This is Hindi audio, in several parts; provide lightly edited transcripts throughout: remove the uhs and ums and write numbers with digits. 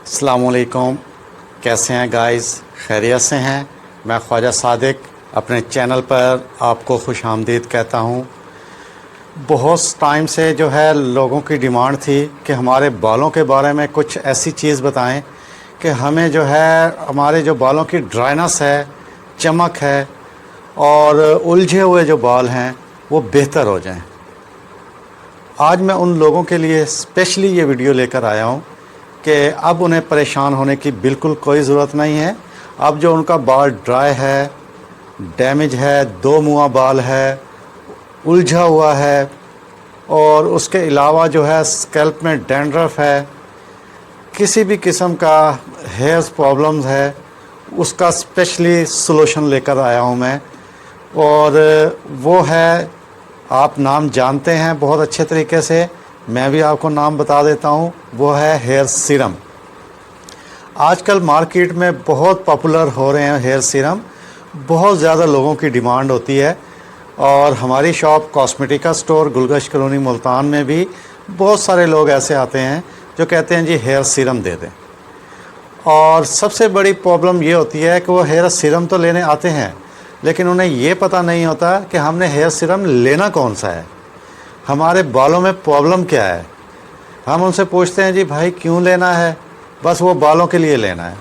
अस्सलामुअलैकुम, कैसे हैं गाइस? खैरियत से हैं? मैं ख्वाजा सादिक अपने चैनल पर आपको खुशामदीद कहता हूं। बहुत टाइम से जो है लोगों की डिमांड थी कि हमारे बालों के बारे में कुछ ऐसी चीज़ बताएं कि हमें जो है हमारे जो बालों की ड्राइनेस है, चमक है और उलझे हुए जो बाल हैं वो बेहतर हो जाएं। आज मैं उन लोगों के लिए स्पेशली ये वीडियो लेकर आया हूँ कि अब उन्हें परेशान होने की बिल्कुल कोई ज़रूरत नहीं है। अब जो उनका बाल ड्राई है, डैमेज है, दो मुँहा बाल है, उलझा हुआ है और उसके अलावा जो है स्कैल्प में डैंड्रफ है, किसी भी किस्म का हेयर प्रॉब्लम्स है, उसका स्पेशली सॉल्यूशन लेकर आया हूँ मैं। और वो है, आप नाम जानते हैं बहुत अच्छे तरीके से, मैं भी आपको नाम बता देता हूँ, वो है हेयर सीरम। आजकल मार्केट में बहुत पॉपुलर हो रहे हैं हेयर सीरम, बहुत ज़्यादा लोगों की डिमांड होती है। और हमारी शॉप कॉस्मेटिका स्टोर गुलगश कॉलोनी मुल्तान में भी बहुत सारे लोग ऐसे आते हैं जो कहते हैं जी हेयर सीरम दे दें। और सबसे बड़ी प्रॉब्लम ये होती है कि वो हेयर सीरम तो लेने आते हैं लेकिन उन्हें ये पता नहीं होता कि हमने हेयर सीरम लेना कौन सा है, हमारे बालों में प्रॉब्लम क्या है। हम उनसे पूछते हैं जी भाई क्यों लेना है, बस वो बालों के लिए लेना है।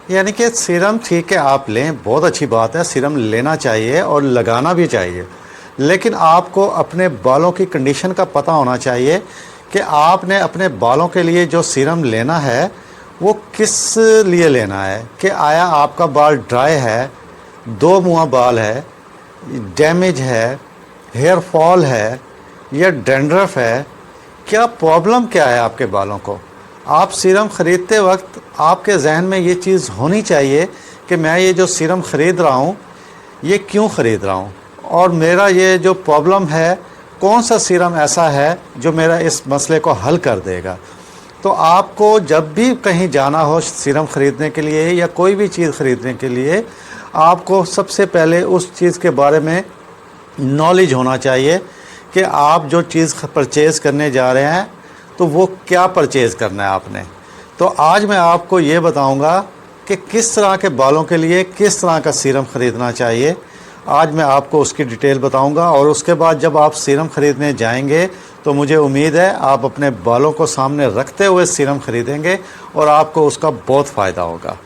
यानी कि सीरम ठीक है आप लें, बहुत अच्छी बात है, सीरम लेना चाहिए और लगाना भी चाहिए, लेकिन आपको अपने बालों की कंडीशन का पता होना चाहिए कि आपने अपने बालों के लिए जो सीरम लेना है वो किस लिए लेना है। कि आया आपका बाल ड्राई है, दो मुँहा बाल है, डैमेज है, हेयर फॉल है या डैंड्रफ है, क्या प्रॉब्लम क्या है आपके बालों को। आप सीरम ख़रीदते वक्त आपके जहन में ये चीज़ होनी चाहिए कि मैं ये जो सीरम ख़रीद रहा हूँ ये क्यों ख़रीद रहा हूँ और मेरा ये जो प्रॉब्लम है कौन सा सीरम ऐसा है जो मेरा इस मसले को हल कर देगा। तो आपको जब भी कहीं जाना हो सीरम ख़रीदने के लिए या कोई भी चीज़ ख़रीदने के लिए, आपको सबसे पहले उस चीज़ के बारे में नॉलेज होना चाहिए कि आप जो चीज़ परचेज़ करने जा रहे हैं तो वो क्या परचेज़ करना है आपने। तो आज मैं आपको ये बताऊंगा कि किस तरह के बालों के लिए किस तरह का सीरम ख़रीदना चाहिए। आज मैं आपको उसकी डिटेल बताऊंगा और उसके बाद जब आप सीरम ख़रीदने जाएंगे तो मुझे उम्मीद है आप अपने बालों को सामने रखते हुए सीरम ख़रीदेंगे और आपको उसका बहुत फ़ायदा होगा।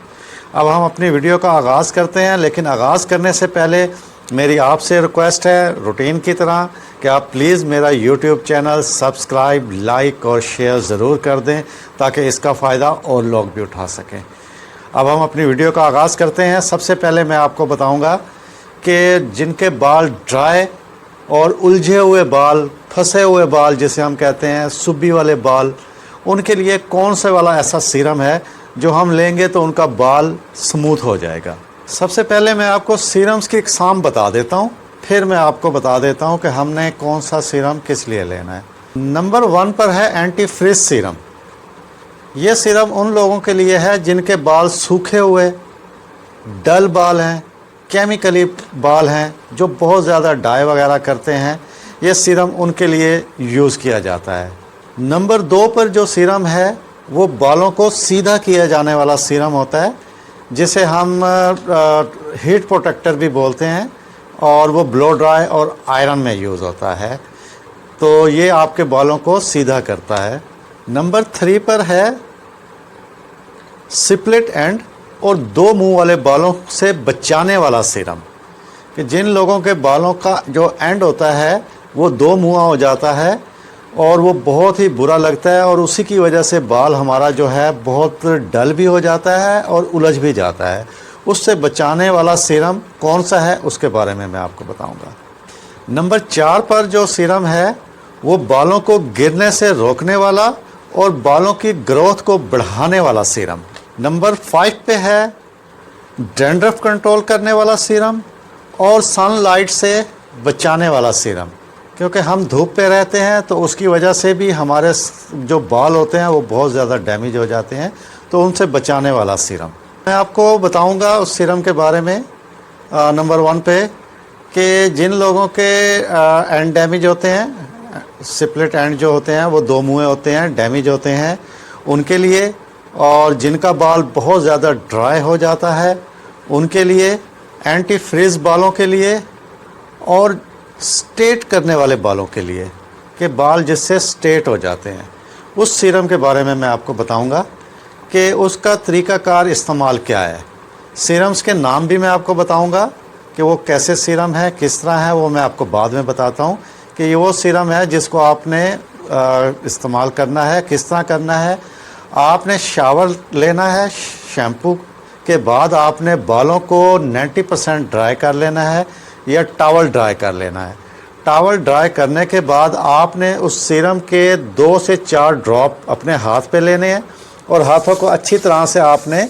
अब हम अपनी वीडियो का आगाज़ करते हैं, लेकिन आगाज़ करने से पहले मेरी आपसे रिक्वेस्ट है रूटीन की तरह कि आप प्लीज़ मेरा YouTube चैनल सब्सक्राइब, लाइक और शेयर ज़रूर कर दें ताकि इसका फ़ायदा और लोग भी उठा सकें। अब हम अपनी वीडियो का आगाज़ करते हैं। सबसे पहले मैं आपको बताऊंगा कि जिनके बाल ड्राई और उलझे हुए बाल, फंसे हुए बाल जिसे हम कहते हैं सुब्बी वाले बाल, उनके लिए कौन से वाला ऐसा सीरम है जो हम लेंगे तो उनका बाल स्मूथ हो जाएगा। सबसे पहले मैं आपको सीरम्स की इकसाम बता देता हूँ, फिर मैं आपको बता देता हूँ कि हमने कौन सा सीरम किस लिए लेना है। नंबर 1 पर है एंटी फ्रिज सीरम। ये सीरम उन लोगों के लिए है जिनके बाल सूखे हुए, डल बाल हैं, केमिकली बाल हैं, जो बहुत ज़्यादा डाई वगैरह करते हैं। ये सीरम उनके लिए यूज़ किया जाता है। नंबर 2 पर जो सीरम है वो बालों को सीधा किया जाने वाला सीरम होता है, जिसे हम हीट प्रोटेक्टर भी बोलते हैं और वो ब्लो ड्राई और आयरन में यूज़ होता है। तो ये आपके बालों को सीधा करता है। नंबर 3 पर है स्प्लिट एंड और दो मुंह वाले बालों से बचाने वाला सीरम। कि जिन लोगों के बालों का जो एंड होता है वो दो मुंहा हो जाता है और वो बहुत ही बुरा लगता है और उसी की वजह से बाल हमारा जो है बहुत डल भी हो जाता है और उलझ भी जाता है। उससे बचाने वाला सीरम कौन सा है उसके बारे में मैं आपको बताऊंगा। नंबर 4 पर जो सीरम है वो बालों को गिरने से रोकने वाला और बालों की ग्रोथ को बढ़ाने वाला सीरम। नंबर 5 पे है डैंड्रफ कंट्रोल करने वाला सीरम और सनलाइट से बचाने वाला सीरम। क्योंकि हम धूप पे रहते हैं तो उसकी वजह से भी हमारे जो बाल होते हैं वो बहुत ज़्यादा डैमेज हो जाते हैं, तो उनसे बचाने वाला सीरम मैं आपको बताऊंगा उस सीरम के बारे में। नंबर 1 पे कि जिन लोगों के एंड डैमेज होते हैं, स्प्लिट एंड जो होते हैं वो दो मुँहे होते हैं, डैमेज होते हैं, उनके लिए और जिनका बाल बहुत ज़्यादा ड्राई हो जाता है उनके लिए, एंटी फ्रीज बालों के लिए, और स्ट्रेट करने वाले बालों के लिए कि बाल जिससे स्ट्रेट हो जाते हैं, उस सीरम के बारे में मैं आपको बताऊंगा कि उसका तरीक़ाकार इस्तेमाल क्या है। सीरम्स के नाम भी मैं आपको बताऊंगा कि वो कैसे सीरम है, किस तरह है, वो मैं आपको बाद में बताता हूँ कि ये वो सीरम है जिसको आपने इस्तेमाल करना है, किस तरह करना है। आपने शावर लेना है, शैम्पू के बाद आपने बालों को 90% ड्राई कर लेना है या टॉवल ड्राई कर लेना है। टॉवल ड्राई करने के बाद आपने उस सीरम के 2 से 4 ड्रॉप अपने हाथ पे लेने हैं और हाथों को अच्छी तरह से आपने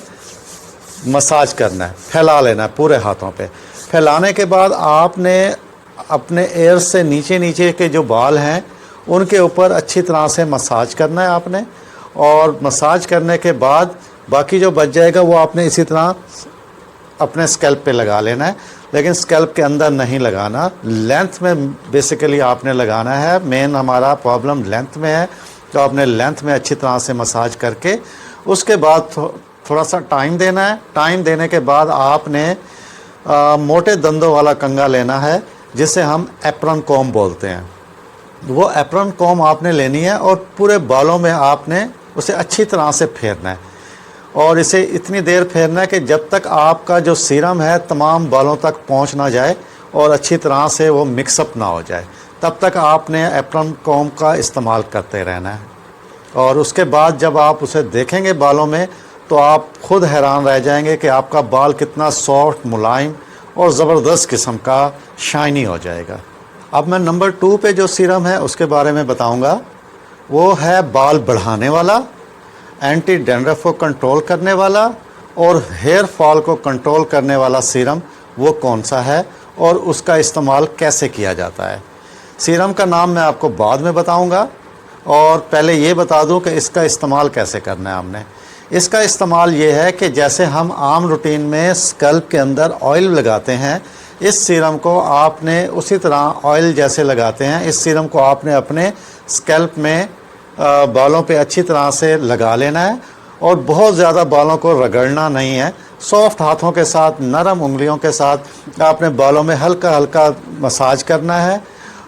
मसाज करना है, फैला लेना है पूरे हाथों पे। फैलाने के बाद आपने अपने एयर से नीचे नीचे के जो बाल हैं उनके ऊपर अच्छी तरह से मसाज करना है आपने, और मसाज करने के बाद बाकी जो बच जाएगा वो आपने इसी तरह अपने स्कैल्प पे लगा लेना है, लेकिन स्कैल्प के अंदर नहीं लगाना, लेंथ में बेसिकली आपने लगाना है। मेन हमारा प्रॉब्लम लेंथ में है, तो आपने लेंथ में अच्छी तरह से मसाज करके उसके बाद थोड़ा सा टाइम देना है। टाइम देने के बाद आपने मोटे दंदों वाला कंघा लेना है जिसे हम एप्रन कॉम बोलते हैं। वो एप्रन कॉम आपने लेनी है और पूरे बालों में आपने उसे अच्छी तरह से फेरना है, और इसे इतनी देर फेरना है कि जब तक आपका जो सीरम है तमाम बालों तक पहुंच ना जाए और अच्छी तरह से वो मिक्सअप ना हो जाए, तब तक आपने एप्रन कॉम का इस्तेमाल करते रहना है। और उसके बाद जब आप उसे देखेंगे बालों में तो आप ख़ुद हैरान रह जाएंगे कि आपका बाल कितना सॉफ्ट, मुलायम और ज़बरदस्त किस्म का शाइनी हो जाएगा। अब मैं नंबर 2 पे जो सीरम है उसके बारे में बताऊंगा। वो है बाल बढ़ाने वाला, एंटी डैंड्रफ को कंट्रोल करने वाला और हेयर फॉल को कंट्रोल करने वाला सीरम वो कौन सा है और उसका इस्तेमाल कैसे किया जाता है। सीरम का नाम मैं आपको बाद में बताऊंगा, और पहले ये बता दूं कि इसका इस्तेमाल कैसे करना है हमने। इसका इस्तेमाल ये है कि जैसे हम आम रूटीन में स्कल्प के अंदर ऑयल लगाते हैं, इस सीरम को आपने उसी तरह ऑयल जैसे लगाते हैं, इस सीरम को आपने अपने स्कल्प में बालों पे अच्छी तरह से लगा लेना है, और बहुत ज़्यादा बालों को रगड़ना नहीं है। सॉफ्ट हाथों के साथ, नरम उंगलियों के साथ आपने बालों में हल्का हल्का मसाज करना है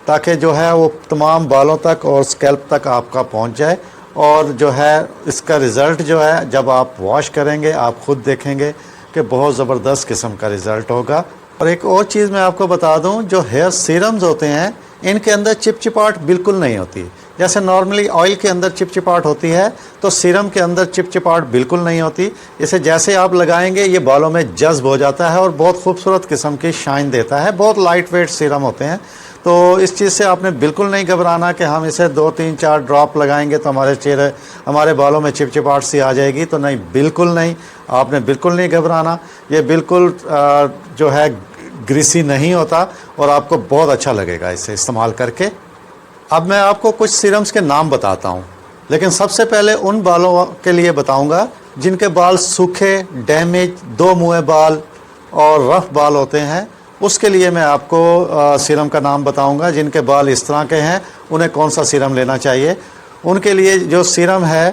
ताकि जो है वो तमाम बालों तक और स्कैल्प तक आपका पहुंच जाए। और जो है इसका रिज़ल्ट जो है जब आप वॉश करेंगे आप ख़ुद देखेंगे कि बहुत ज़बरदस्त किस्म का रिज़ल्ट होगा। और एक और चीज़ मैं आपको बता दूं, जो हेयर सीरम्स होते हैं इनके अंदर चिपचिपाहट बिल्कुल नहीं होती। जैसे नॉर्मली ऑयल के अंदर चिपचिपाहट होती है तो सीरम के अंदर चिपचिपाहट बिल्कुल नहीं होती। इसे जैसे आप लगाएंगे ये बालों में जज्ब हो जाता है और बहुत खूबसूरत किस्म की शाइन देता है। बहुत लाइट वेट सीरम होते हैं, तो इस चीज़ से आपने बिल्कुल नहीं घबराना कि हम इसे 2, 3, 4 ड्रॉप लगाएंगे तो हमारे बालों में चिपचिपाहट सी आ जाएगी। तो नहीं, बिल्कुल नहीं, आपने बिल्कुल नहीं घबराना। ये बिल्कुल जो है ग्रीसी नहीं होता और आपको बहुत अच्छा लगेगा इसे इस्तेमाल करके। अब मैं आपको कुछ सीरम्स के नाम बताता हूँ, लेकिन सबसे पहले उन बालों के लिए बताऊँगा जिनके बाल सूखे, डैमेज, 2 मुँहे बाल और रफ़ बाल होते हैं। उसके लिए मैं आपको सीरम का नाम बताऊंगा। जिनके बाल इस तरह के हैं उन्हें कौन सा सीरम लेना चाहिए। उनके लिए जो सीरम है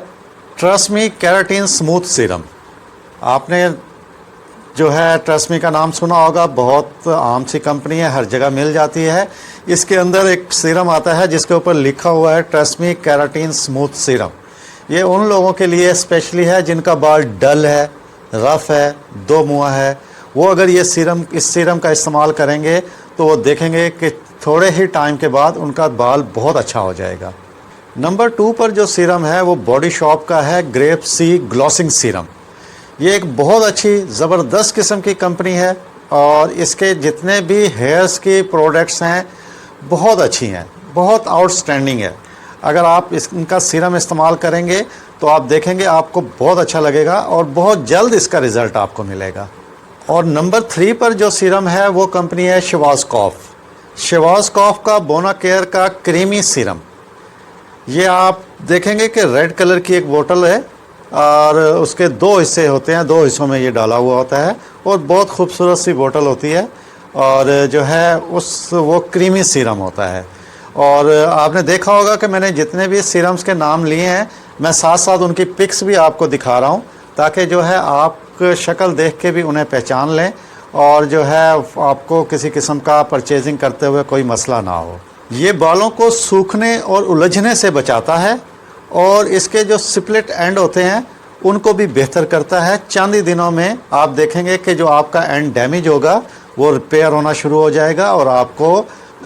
ट्रस्मी केराटिन स्मूथ सीरम। आपने जो है ट्रस्मी का नाम सुना होगा, बहुत आम सी कंपनी है, हर जगह मिल जाती है। इसके अंदर एक सीरम आता है जिसके ऊपर लिखा हुआ है ट्रस्मी केराटिन स्मूथ सीरम। ये उन लोगों के लिए स्पेशली है जिनका बाल डल है, रफ़ है, 2 मुँहा है। वो अगर इस सीरम का इस्तेमाल करेंगे तो वो देखेंगे कि थोड़े ही टाइम के बाद उनका बाल बहुत अच्छा हो जाएगा। नंबर 2 पर जो सीरम है वो बॉडी शॉप का है ग्रेप सी ग्लॉसिंग सीरम। ये एक बहुत अच्छी ज़बरदस्त किस्म की कंपनी है और इसके जितने भी हेयर्स की प्रोडक्ट्स हैं बहुत अच्छी हैं, बहुत आउटस्टैंडिंग है। अगर आप इनका सीरम इस्तेमाल करेंगे तो आप देखेंगे आपको बहुत अच्छा लगेगा और बहुत जल्द इसका रिज़ल्ट आपको मिलेगा। और नंबर 3 पर जो सीरम है वो कंपनी है शिवाज़कॉफ। शिवाज़कॉफ का बोनाकेयर का क्रीमी सीरम। ये आप देखेंगे कि रेड कलर की एक बोतल है और उसके 2 हिस्से होते हैं, 2 हिस्सों में ये डाला हुआ होता है और बहुत खूबसूरत सी बोतल होती है। और जो है वो क्रीमी सीरम होता है। और आपने देखा होगा कि मैंने जितने भी सीरम्स के नाम लिए हैं मैं साथ साथ उनकी पिक्स भी आपको दिखा रहा हूँ ताकि जो है आप शक्ल देख के भी उन्हें पहचान लें और जो है आपको किसी किस्म का परचेजिंग करते हुए कोई मसला ना हो। ये बालों को सूखने और उलझने से बचाता है और इसके जो स्प्लिट एंड होते हैं उनको भी बेहतर करता है। चंद ही दिनों में आप देखेंगे कि जो आपका एंड डैमेज होगा वो रिपेयर होना शुरू हो जाएगा और आपको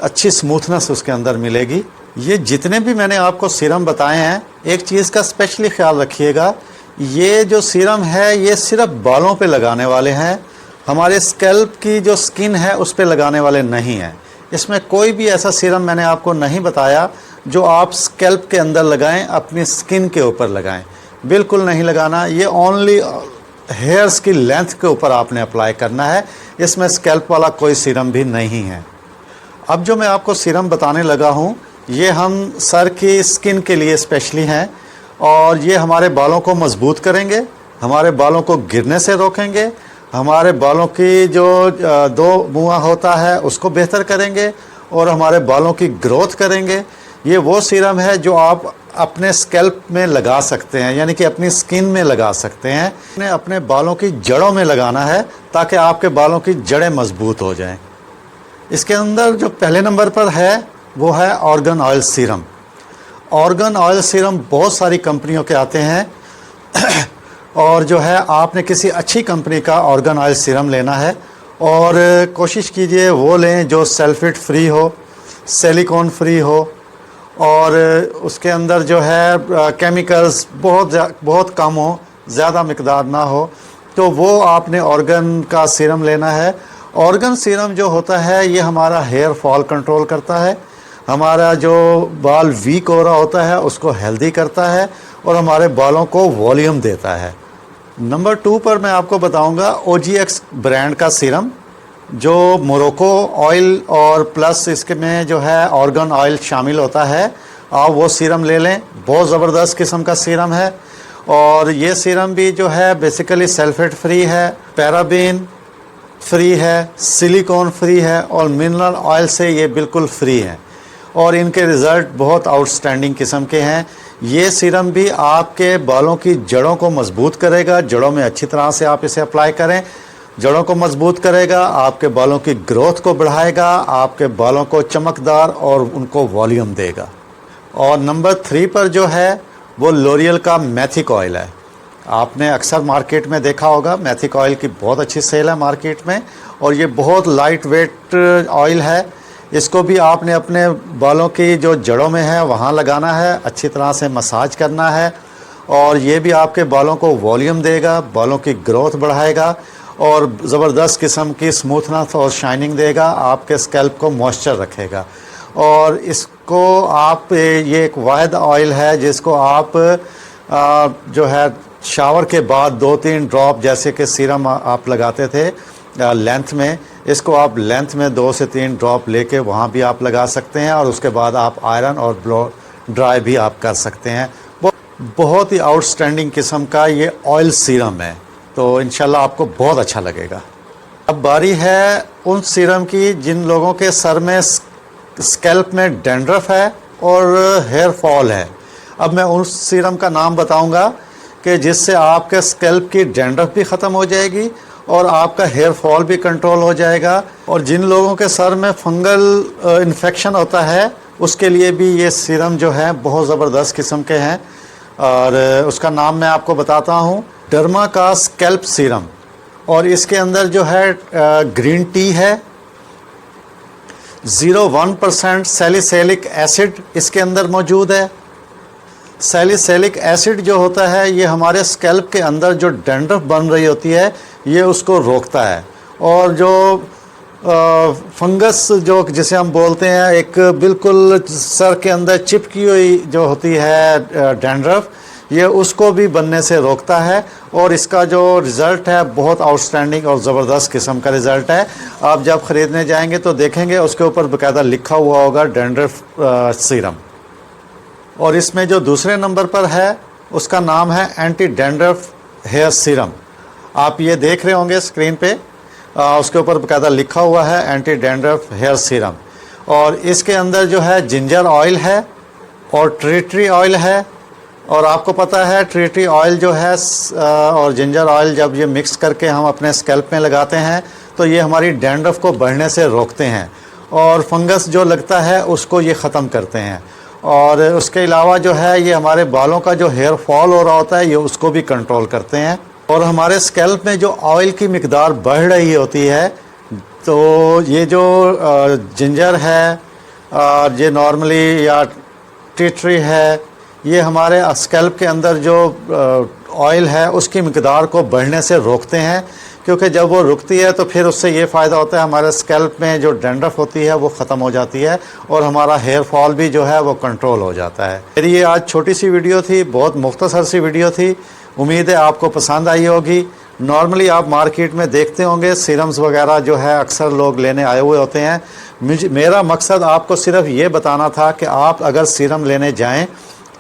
अच्छी स्मूथनेस उसके अंदर मिलेगी। ये जितने भी मैंने आपको सीरम बताए हैं, एक चीज़ का स्पेशली ख्याल रखिएगा, ये जो सीरम है ये सिर्फ बालों पे लगाने वाले हैं, हमारे स्कैल्प की जो स्किन है उस पे लगाने वाले नहीं हैं। इसमें कोई भी ऐसा सीरम मैंने आपको नहीं बताया जो आप स्कैल्प के अंदर लगाएं, अपनी स्किन के ऊपर लगाएं, बिल्कुल नहीं लगाना। ये ओनली हेयर्स की लेंथ के ऊपर आपने अप्लाई करना है, इसमें स्कैल्प वाला कोई सीरम भी नहीं है। अब जो मैं आपको सीरम बताने लगा हूँ ये हम सर की स्किन के लिए स्पेशली हैं और ये हमारे बालों को मजबूत करेंगे, हमारे बालों को गिरने से रोकेंगे, हमारे बालों की जो दो मुआ होता है उसको बेहतर करेंगे और हमारे बालों की ग्रोथ करेंगे। ये वो सीरम है जो आप अपने स्कैल्प में लगा सकते हैं, यानी कि अपनी स्किन में लगा सकते हैं। अपने बालों की जड़ों में लगाना है ताकि आपके बालों की जड़ें मजबूत हो जाएं। इसके अंदर जो पहले नंबर पर है वो है organ oil serum. Organ oil serum बहुत सारी कंपनियों के आते हैं और जो है आपने किसी अच्छी कंपनी का ऑर्गन ऑयल सीरम लेना है और कोशिश कीजिए वो लें जो सल्फेट फ्री हो, सिलिकॉन फ्री हो और उसके अंदर जो है केमिकल्स बहुत कम हो, ज़्यादा मिकदार ना हो, तो वो आपने ऑर्गन का सीरम लेना है। ऑर्गन सीरम जो होता है ये हमारा हेयर फॉल कंट्रोल करता है, हमारा जो बाल वीक हो रहा होता है उसको हेल्दी करता है और हमारे बालों को वॉल्यूम देता है। नंबर 2 पर मैं आपको बताऊंगा OGX ब्रांड का सीरम जो मोरक्को ऑयल और प्लस इसके में जो है ऑर्गन ऑयल शामिल होता है। आप वो सीरम ले लें, बहुत ज़बरदस्त किस्म का सीरम है और ये सीरम भी जो है बेसिकली सल्फेट फ्री है, पैराबेन फ्री है, सिलिकॉन फ्री है और मिनरल ऑयल से ये बिल्कुल फ्री है और इनके रिज़ल्ट बहुत आउटस्टैंडिंग किस्म के हैं। ये सीरम भी आपके बालों की जड़ों को मजबूत करेगा, जड़ों में अच्छी तरह से आप इसे अप्लाई करें, जड़ों को मजबूत करेगा, आपके बालों की ग्रोथ को बढ़ाएगा, आपके बालों को चमकदार और उनको वॉल्यूम देगा। और नंबर 3 पर जो है वो लॉरियल का मैथिक ऑयल है। आपने अक्सर मार्केट में देखा होगा, मैथिक ऑयल की बहुत अच्छी सेल है मार्केट में और ये बहुत लाइट वेट ऑयल है। इसको भी आपने अपने बालों की जो जड़ों में है वहाँ लगाना है, अच्छी तरह से मसाज करना है और ये भी आपके बालों को वॉल्यूम देगा, बालों की ग्रोथ बढ़ाएगा और ज़बरदस्त किस्म की स्मूथनेस और शाइनिंग देगा, आपके स्कैल्प को मॉइस्चर रखेगा। और इसको आप ये एक वाहिद ऑयल है जिसको आप जो है शावर के बाद 2-3 ड्रॉप जैसे कि सीरम आप लगाते थे लेंथ में, इसको आप लेंथ में 2 से 3 ड्रॉप लेके वहाँ भी आप लगा सकते हैं और उसके बाद आप आयरन और ब्लो ड्राई भी आप कर सकते हैं। बहुत ही आउटस्टैंडिंग किस्म का ये ऑयल सीरम है, तो इंशाल्लाह आपको बहुत अच्छा लगेगा। अब बारी है उन सीरम की जिन लोगों के सर में स्कैल्प में डैंड्रफ है और हेयर फॉल है। अब मैं उन सीरम का नाम बताऊंगा कि जिससे आपके स्कैल्प की डैंड्रफ भी ख़त्म हो जाएगी और आपका हेयर फॉल भी कंट्रोल हो जाएगा। और जिन लोगों के सर में फंगल इन्फेक्शन होता है उसके लिए भी ये सीरम जो है बहुत ज़बरदस्त किस्म के हैं और उसका नाम मैं आपको बताता हूँ, डर्मा का स्कैल्प सीरम। और इसके अंदर जो है ग्रीन टी है, 0.1% सैलिसिलिक एसिड इसके अंदर मौजूद है। सैलिसिलिक एसिड जो होता है ये हमारे स्कैल्प के अंदर जो डैंड्रफ बन रही होती है ये उसको रोकता है और जो फंगस जो जिसे हम बोलते हैं एक बिल्कुल सर के अंदर चिपकी हुई जो होती है डैंड्रफ, ये उसको भी बनने से रोकता है और इसका जो रिज़ल्ट है बहुत आउटस्टैंडिंग और ज़बरदस्त किस्म का रिज़ल्ट है। आप जब ख़रीदने जाएंगे तो देखेंगे उसके ऊपर बाकायदा लिखा हुआ होगा डैंड्रफ सीरम। और इसमें जो दूसरे नंबर पर है उसका नाम है एंटी डैंड्रफ हेयर सीरम। आप ये देख रहे होंगे स्क्रीन पे, उसके ऊपर बाकायदा लिखा हुआ है एंटी डैंड्रफ हेयर सीरम। और इसके अंदर जो है जिंजर ऑयल है और ट्री ट्री ऑयल है और आपको पता है टी ट्री ऑयल जो है और जिंजर ऑयल जब ये मिक्स करके हम अपने स्कैल्प में लगाते हैं तो ये हमारी डैंड्रफ को बढ़ने से रोकते हैं और फंगस जो लगता है उसको ये ख़त्म करते हैं। और उसके अलावा जो है ये हमारे बालों का जो हेयर फॉल हो रहा होता है ये उसको भी कंट्रोल करते हैं। और हमारे स्कैल्प में जो ऑयल की मिकदार बढ़ रही होती है तो ये जो जिंजर है ये नॉर्मली या टी ट्री है, ये हमारे स्कैल्प के अंदर जो ऑयल है उसकी मिकदार को बढ़ने से रोकते हैं, क्योंकि जब वो रुकती है तो फिर उससे ये फ़ायदा होता है हमारे स्कैल्प में जो डैंड्रफ होती है वो ख़त्म हो जाती है और हमारा हेयर फॉल भी जो है वो कंट्रोल हो जाता है। मेरी ये आज छोटी सी वीडियो थी, बहुत मुख्तसर सी वीडियो थी, उम्मीद है आपको पसंद आई होगी। नॉर्मली आप मार्केट में देखते होंगे सीरम्स वगैरह जो है अक्सर लोग लेने आए हुए होते हैं। मेरा मकसद आपको सिर्फ ये बताना था कि आप अगर सीरम लेने जाएं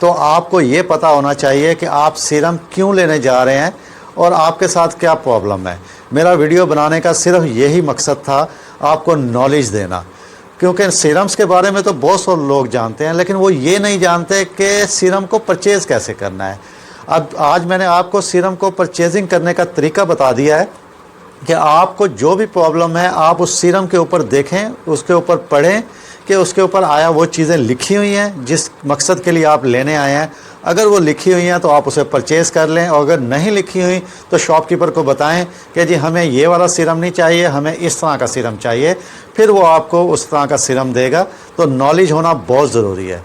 तो आपको ये पता होना चाहिए कि आप सीरम क्यों लेने जा रहे हैं और आपके साथ क्या प्रॉब्लम है। मेरा वीडियो बनाने का सिर्फ यही मकसद था, आपको नॉलेज देना, क्योंकि सीरम्स के बारे में तो बहुत सारे लोग जानते हैं लेकिन वो ये नहीं जानते कि सीरम को परचेज़ कैसे करना है। अब आज मैंने आपको सीरम को परचेजिंग करने का तरीका बता दिया है कि आपको जो भी प्रॉब्लम है आप उस सीरम के ऊपर देखें, उसके ऊपर पढ़ें कि उसके ऊपर आया वो चीज़ें लिखी हुई हैं जिस मकसद के लिए आप लेने आए हैं। अगर वो लिखी हुई हैं तो आप उसे परचेज़ कर लें, और अगर नहीं लिखी हुई तो शॉपकीपर को बताएं कि जी हमें ये वाला सीरम नहीं चाहिए, हमें इस तरह का सीरम चाहिए, फिर वो आपको उस तरह का सीरम देगा। तो नॉलेज होना बहुत ज़रूरी है।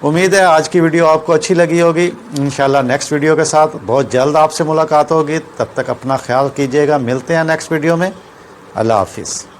उम्मीद है आज की वीडियो आपको अच्छी लगी होगी। इंशाल्लाह नेक्स्ट वीडियो के साथ बहुत जल्द आपसे मुलाकात होगी। तब तक अपना ख्याल कीजिएगा। मिलते हैं नेक्स्ट वीडियो में। अल्लाह हाफिज़।